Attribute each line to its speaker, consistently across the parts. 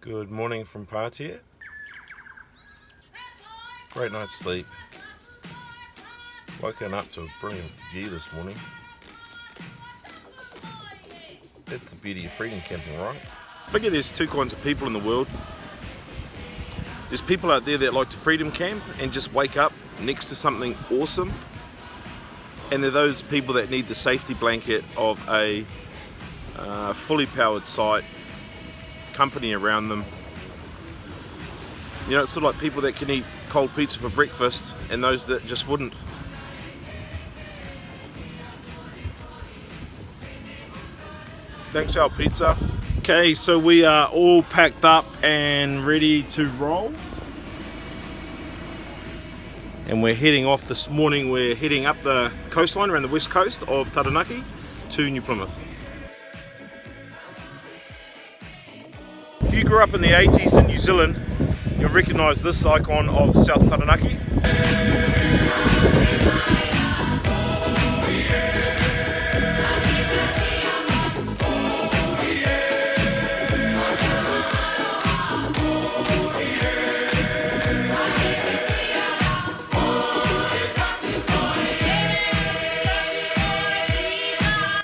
Speaker 1: Good morning from Patia. Great night's sleep. Woken up to a brilliant view this morning. That's the beauty of freedom camping, right? I figure there's two kinds of people in the world. There's people out there that like to freedom camp and just wake up next to something awesome. And there are those people that need the safety blanket of a fully powered site, company around them. You know, it's sort of like people that can eat cold pizza for breakfast and those that just wouldn't. Thanks, our pizza. Okay, so we are all packed up and ready to roll. And we're heading off this morning. We're heading up the coastline around the west coast of Taranaki to New Plymouth. If you grew up in the 80s in New Zealand, you'll recognise this icon of South Taranaki.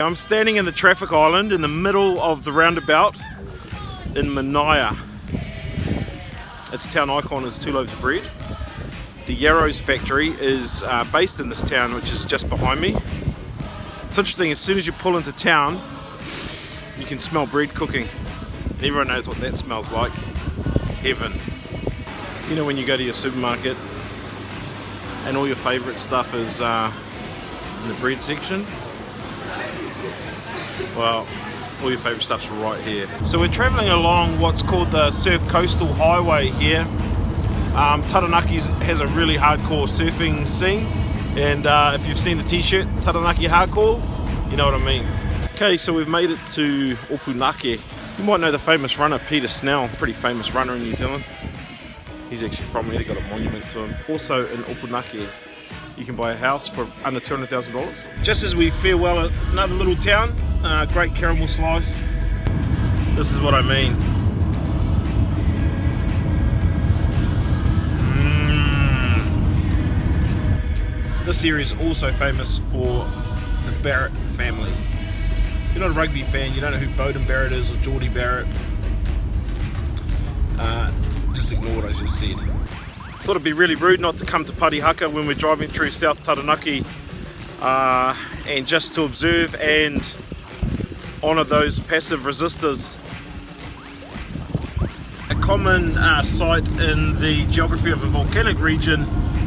Speaker 1: I'm standing in the traffic island in the middle of the roundabout in Manaia. Its town icon is Two Loaves of Bread. The Yarrows factory is based in this town, which is just behind me. It's interesting, as soon as you pull into town, you can smell bread cooking. And everyone knows what that smells like. Heaven. You know when you go to your supermarket and all your favourite stuff is in the bread section? Well, all your favourite stuff's right here. So we're travelling along what's called the Surf Coastal Highway here. Taranaki has a really hardcore surfing scene, and if you've seen the t-shirt, Taranaki Hardcore, you know what I mean. Okay, so we've made it to Opunake. You might know the famous runner Peter Snell, pretty famous runner in New Zealand. He's actually from here, they got a monument to him. Also in Opunake, you can buy a house for under $200,000. Just as we farewell another little town, great caramel slice. This is what I mean. This area is also famous for the Barrett family. If you're not a rugby fan, you don't know who Beauden Barrett is or Geordie Barrett, just ignore what I just said. Thought it'd be really rude not to come to Parihaka when we're driving through South Taranaki and just to observe and honour those passive resistors. A common site in the geography of the volcanic region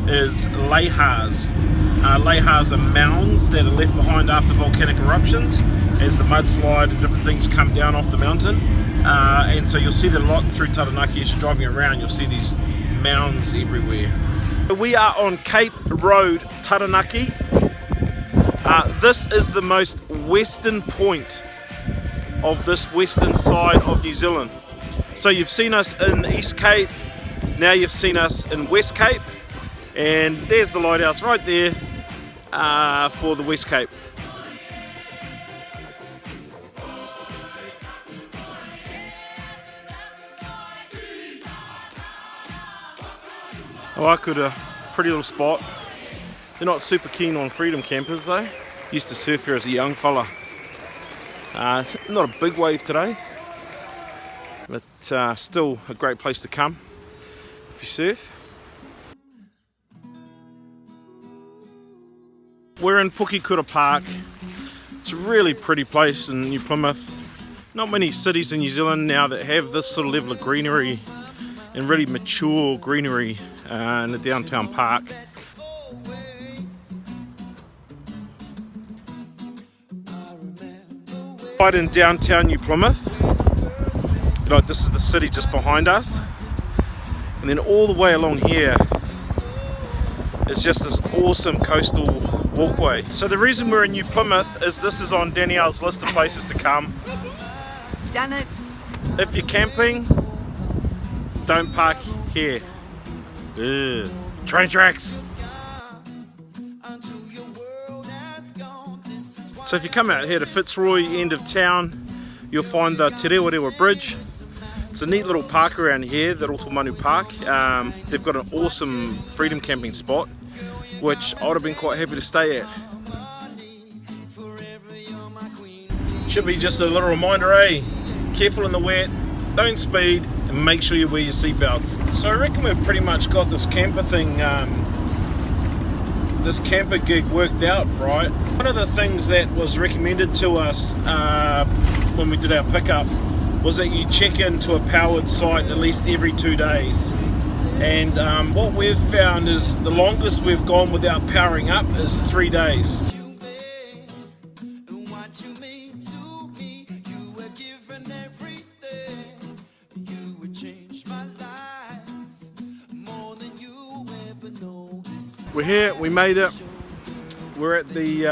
Speaker 1: is lehas. Lehas are mounds that are left behind after volcanic eruptions as the mudslide and different things come down off the mountain. And so you'll see that a lot through Taranaki as you're driving around. You'll see these mounds everywhere. We are on Cape Road, Taranaki. This is the most western point of this western side of New Zealand. So you've seen us in East Cape, now you've seen us in West Cape, and there's the lighthouse right there for the West Cape. Awakura, pretty little spot. They're not super keen on freedom campers though. Used to surf here as a young fella. Not a big wave today, but still a great place to come if you surf. We're in Pukekura Park. It's a really pretty place in New Plymouth. Not many cities in New Zealand now that have this sort of level of greenery and really mature greenery in the downtown park. Right in downtown New Plymouth, this is the city just behind us, and then all the way along here is just this awesome coastal walkway. So the reason we're in New Plymouth is this is on Danielle's list of places to come.
Speaker 2: Done it.
Speaker 1: If you're camping, don't park here. Ugh. Train tracks. So if you come out here to Fitzroy end of town, you'll find the Te Rewarewa Bridge. It's a neat little park around here, the Rotomanu Park. They've got an awesome freedom camping spot, which I would have been quite happy to stay at. Should be just a little reminder, eh? Careful in the wet, don't speed, and make sure you wear your seatbelts. So I reckon we've pretty much got this camper thing, this camper gig worked out, right? One of the things that was recommended to us when we did our pickup was that you check into a powered site at least every 2 days. And what we've found is the longest we've gone without powering up is 3 days. We're here, we made it. We're at the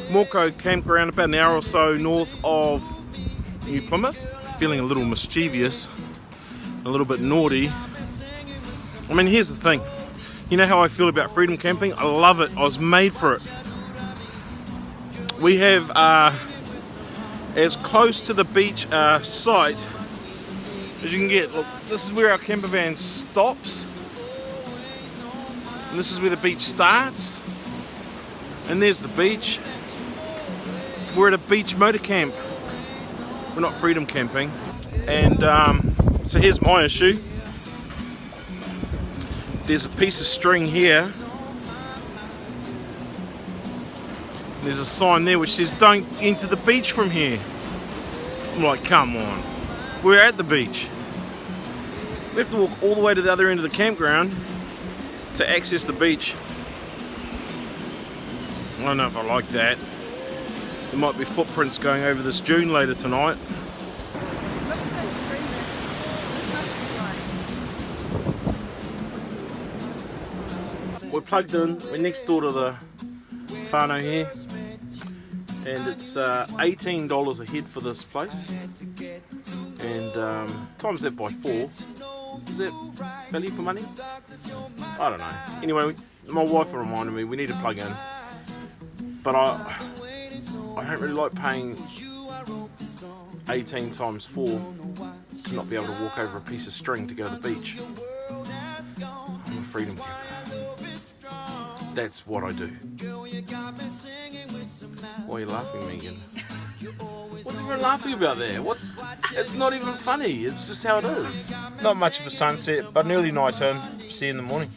Speaker 1: Moko campground, about an hour or so north of New Plymouth. Feeling a little mischievous, a little bit naughty. I mean, here's the thing. You know how I feel about freedom camping? I love it. I was made for it. We have as close to the beach site as you can get. Look, this is where our camper van stops. And this is where the beach starts. And there's the beach. We're at a beach motor camp. We're not freedom camping. And so here's my issue. There's a piece of string here. There's a sign there which says don't enter the beach from here. I'm like, come on. We're at the beach. We have to walk all the way to the other end of the campground to access the beach. I don't know if I like that. There might be footprints going over this dune later tonight. We're plugged in, we're next door to the whānau here, and it's $18 a head for this place, and times that by 4, is that value for money? I don't know. Anyway, my wife reminded me we need to plug in, but I don't really like paying 18 times 4 to not be able to walk over a piece of string to go to the beach. I'm a freedom camper. That's what I do. Why are you laughing, Megan? What are you laughing about there? It's not even funny, it's just how it is. Not much of a sunset, but an early night in. See you in the morning.